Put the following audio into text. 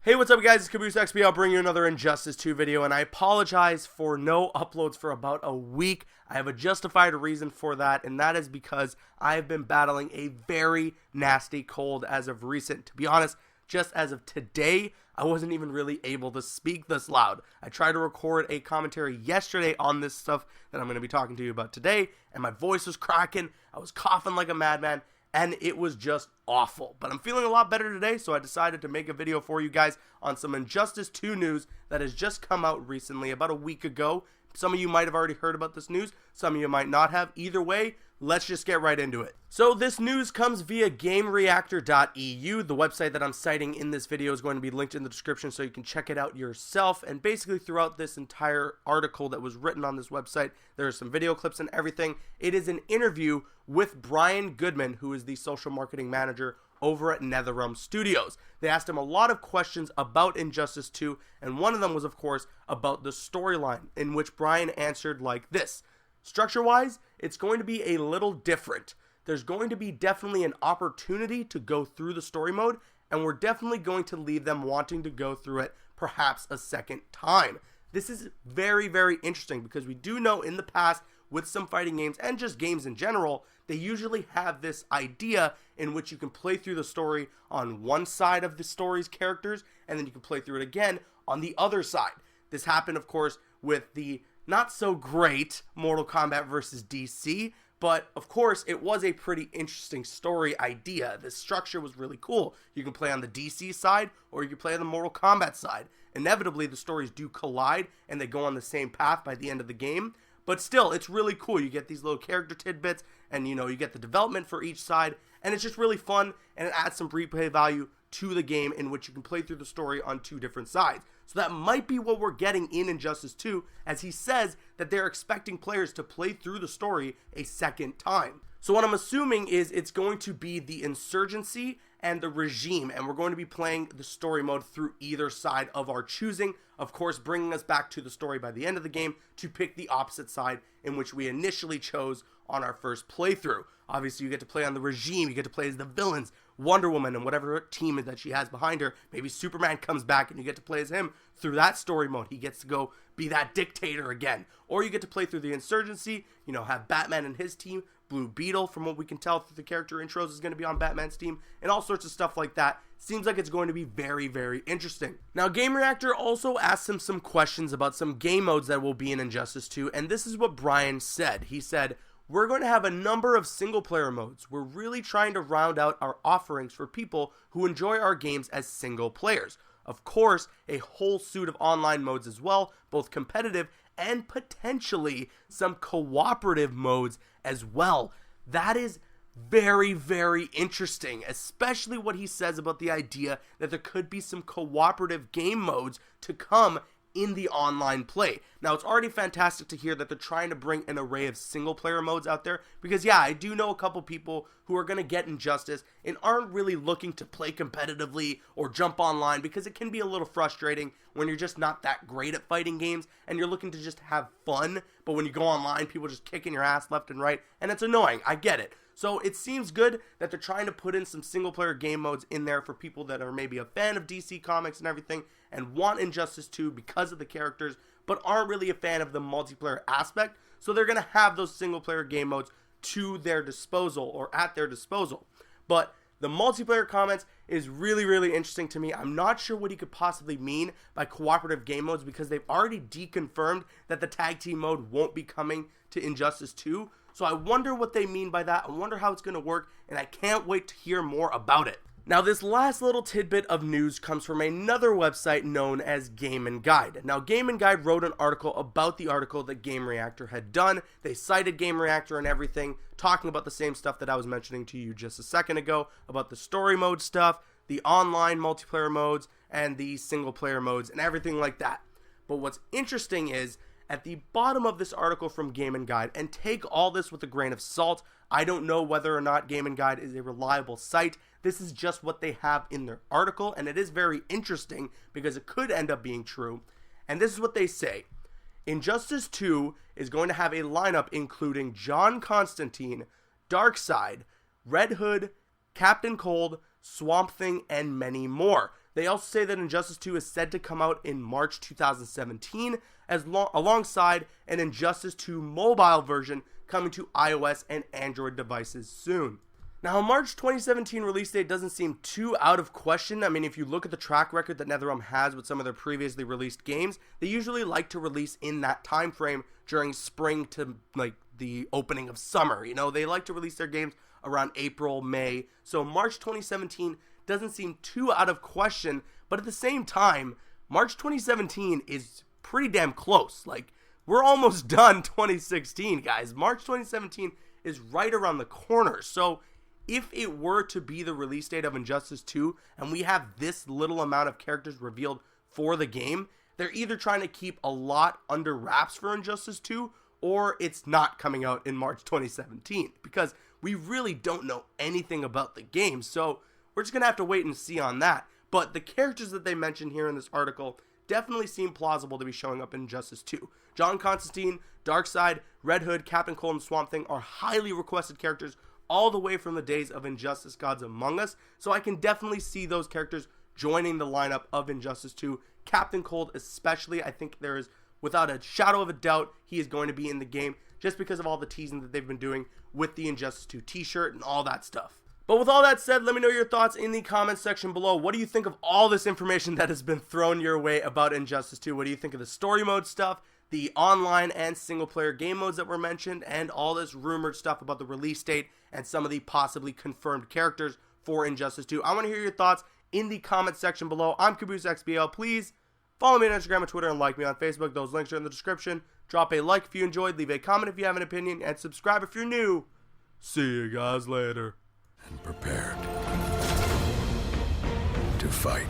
Hey, what's up guys, it's Caboose XP. I'll bring you another Injustice 2 video, and I apologize for no uploads for about a week. I have a justified reason for that, and that is because I have been battling a very nasty cold as of recent. To be honest, just as of today, I wasn't even really able to speak this loud. I tried to record a commentary yesterday on this stuff that I'm going to be talking to you about today, and my voice was cracking, I was coughing like a madman, and it was just awful. But I'm feeling a lot better today, so I decided to make a video for you guys on some Injustice 2 news that has just come out recently, about a week ago. Some of you might have already heard about this news, some of you might not have. Either way, let's just get right into it. So this news comes via GameReactor.eu. The website that I'm citing in this video is going to be linked in the description so you can check it out yourself. And basically throughout this entire article that was written on this website, there are some video clips and everything. It is an interview with Brian Goodman, who is the social marketing manager over at NetherRealm Studios. They asked him a lot of questions about Injustice 2, and one of them was, of course, about the storyline, in which Brian answered like this. Structure-wise, it's going to be a little different. There's going to be definitely an opportunity to go through the story mode, and we're definitely going to leave them wanting to go through it perhaps a second time. This is very, very interesting because we do know in the past with some fighting games and just games in general, they usually have this idea in which you can play through the story on one side of the story's characters, and then you can play through it again on the other side. This happened, of course, with the not so great Mortal Kombat vs. DC, but of course it was a pretty interesting story idea. The structure was really cool. You can play on the DC side or you can play on the Mortal Kombat side. Inevitably the stories do collide and they go on the same path by the end of the game, but still it's really cool. You get these little character tidbits and you get the development for each side, and it's just really fun, and it adds some replay value to the game in which you can play through the story on two different sides. So that might be what we're getting in Injustice 2, as he says that they're expecting players to play through the story a second time. So what I'm assuming is it's going to be the Insurgency and the Regime, and we're going to be playing the story mode through either side of our choosing, of course bringing us back to the story by the end of the game to pick the opposite side in which we initially chose on our first playthrough. Obviously you get to play on the Regime, you get to play as the villains, Wonder Woman and whatever team that she has behind her. Maybe Superman comes back and you get to play as him through that story mode. He gets to go be that dictator again. Or you get to play through the Insurgency, have Batman and his team. Blue Beetle, from what we can tell through the character intros, is going to be on Batman's team, and all sorts of stuff like that. Seems like it's going to be very, very interesting. Now, Game Reactor also asked him some questions about some game modes that will be in Injustice 2, and this is what Brian said. He said, "We're going to have a number of single-player modes. We're really trying to round out our offerings for people who enjoy our games as single players. Of course, a whole suite of online modes as well, both competitive and potentially some cooperative modes as well." That is very, very interesting, especially what he says about the idea that there could be some cooperative game modes to come in the online play. Now, it's already fantastic to hear that they're trying to bring an array of single player modes out there, because yeah, I do know a couple people who are going to get Injustice and aren't really looking to play competitively or jump online, because it can be a little frustrating when you're just not that great at fighting games and you're looking to just have fun, but when you go online, people just kicking your ass left and right, and it's annoying. I get it. So it seems good that they're trying to put in some single-player game modes in there for people that are maybe a fan of DC Comics and everything and want Injustice 2 because of the characters, but aren't really a fan of the multiplayer aspect. So they're going to have those single-player game modes to their disposal, or at their disposal. But the multiplayer comments is really, really interesting to me. I'm not sure what he could possibly mean by cooperative game modes, because they've already deconfirmed that the tag team mode won't be coming to Injustice 2. So I wonder what they mean by that. I wonder how it's going to work, and I can't wait to hear more about it. Now, this last little tidbit of news comes from another website known as Game and Guide. Now, Game and Guide wrote an article about the article that Game Reactor had done. They cited Game Reactor and everything, talking about the same stuff that I was mentioning to you just a second ago, about the story mode stuff, the online multiplayer modes, and the single player modes, and everything like that. But what's interesting is, at the bottom of this article from Game and Guide, and take all this with a grain of salt, I don't know whether or not Game and Guide is a reliable site. This is just what they have in their article, and it is very interesting because it could end up being true. And this is what they say. Injustice 2 is going to have a lineup including John Constantine, Darkseid, Red Hood, Captain Cold, Swamp Thing, and many more. They also say that Injustice 2 is said to come out in March 2017 alongside an Injustice 2 mobile version coming to iOS and Android devices soon. Now, a March 2017 release date doesn't seem too out of question. I mean, if you look at the track record that NetherRealm has with some of their previously released games, they usually like to release in that time frame during spring to like the opening of summer. You know, they like to release their games around April, May. So March 2017 doesn't seem too out of question, but at the same time, March 2017 is pretty damn close. Like, we're almost done 2016, guys. March 2017 is right around the corner. So if it were to be the release date of Injustice 2 and we have this little amount of characters revealed for the game, they're either trying to keep a lot under wraps for Injustice 2 or it's not coming out in March 2017 because we really don't know anything about the game. So we're just going to have to wait and see on that. But the characters that they mention here in this article definitely seem plausible to be showing up in Injustice 2. John Constantine, Darkseid, Red Hood, Captain Cold, and Swamp Thing are highly requested characters all the way from the days of Injustice Gods Among Us, so I can definitely see those characters joining the lineup of Injustice 2. Captain Cold especially, I think there is, without a shadow of a doubt, he is going to be in the game just because of all the teasing that they've been doing with the Injustice 2 t-shirt and all that stuff. But with all that said, let me know your thoughts in the comments section below. What do you think of all this information that has been thrown your way about Injustice 2? What do you think of the story mode stuff, the online and single player game modes that were mentioned, and all this rumored stuff about the release date and some of the possibly confirmed characters for Injustice 2? I want to hear your thoughts in the comments section below. I'm CaboosXBL. Please follow me on Instagram and Twitter and like me on Facebook. Those links are in the description. Drop a like if you enjoyed, leave a comment if you have an opinion, and subscribe if you're new. See you guys later. And prepared to fight.